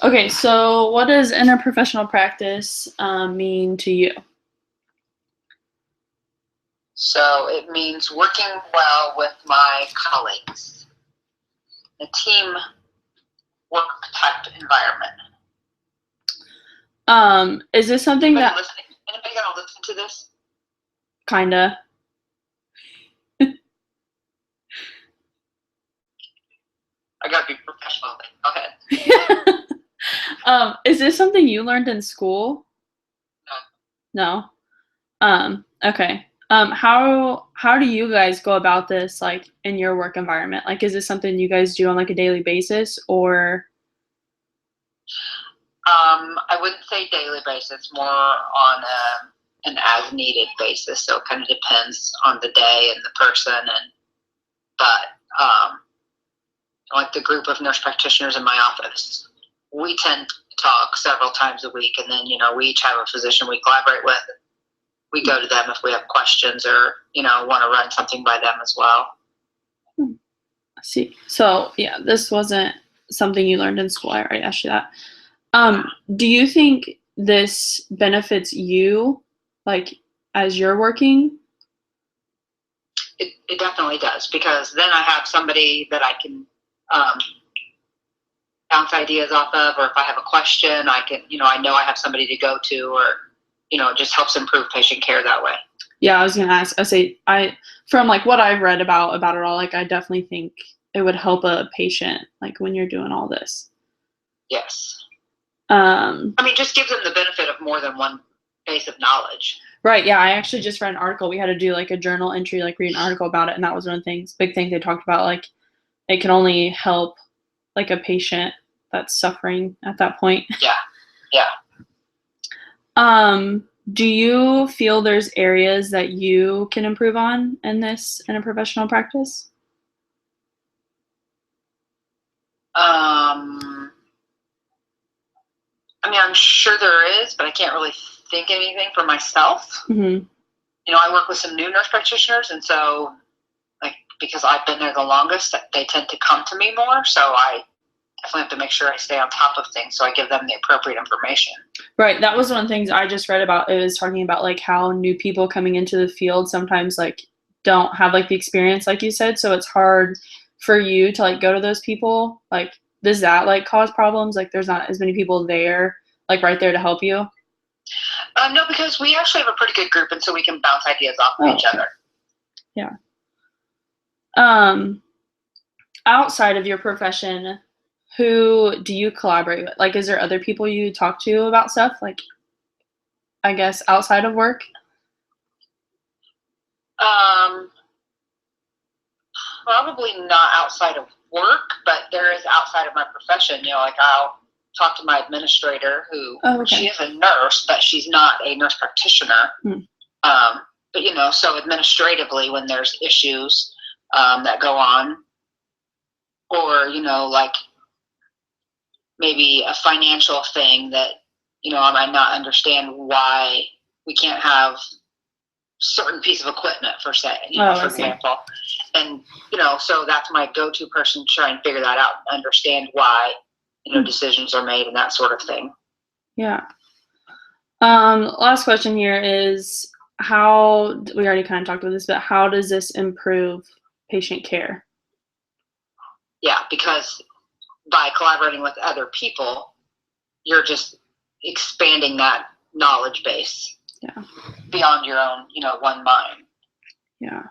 Okay, so what does interprofessional practice mean to you? So it means working well with my colleagues, a team work type environment. Is this something Anybody that listening? Anybody gonna listen to this? kinda? I gotta be professional. Go ahead. Is this something you learned in school? No. Okay. How do you guys go about this like in your work environment? Like is this something you guys do on like a daily basis or I wouldn't say daily basis, more on an as needed basis. So it kind of depends on the day and the person, but like the group of nurse practitioners in my office, we tend to talk several times a week, and then we each have a physician we collaborate with. We go to them if we have questions or want to run something by them as well. I see. So yeah, this wasn't something you learned in school. I already asked you that. Do you think this benefits you, like as you're working? It definitely does, because then I have somebody that I can bounce ideas off of, or if I have a question, I can, I know I have somebody to go to, or it just helps improve patient care that way. Yeah, I was gonna ask. From like what I've read about it all, like I definitely think it would help a patient, like when you're doing all this. Yes. I mean, just gives them the benefit of more than one base of knowledge. Right. Yeah, I actually just read an article. We had to do like a journal entry, like read an article about it, and that was one of the big things they talked about. Like, it can only help like a patient that's suffering at that point. Yeah. Yeah. Do you feel there's areas that you can improve on in a professional practice? I mean, I'm sure there is, but I can't really think anything for myself. Mm-hmm. I work with some new nurse practitioners, and so, like, because I've been there the longest, they tend to come to me more. So I definitely have to make sure I stay on top of things, so I give them the appropriate information. Right. That was one of the things I just read about. It was talking about like how new people coming into the field sometimes like don't have like the experience, like you said. So it's hard for you to like go to those people. Like, does that like cause problems? Like, there's not as many people there, like right there to help you. No, because we actually have a pretty good group, and so we can bounce ideas off of each other. Yeah. Outside of your profession, who do you collaborate with? Like, is there other people you talk to about stuff? Like, I guess outside of work? Probably not outside of work, but there is outside of my profession. Like I'll talk to my administrator, who she is a nurse, but she's not a nurse practitioner. But so administratively, when there's issues that go on, or like maybe a financial thing that I might not understand why we can't have certain piece of equipment for example, and so that's my go-to person to try and figure that out and understand why decisions are made and that sort of thing. Yeah. Last question here is, how, we already kind of talked about this, but how does this improve patient care? Yeah, because by collaborating with other people, you're just expanding that knowledge base. Yeah. Beyond your own, one mind. Yeah.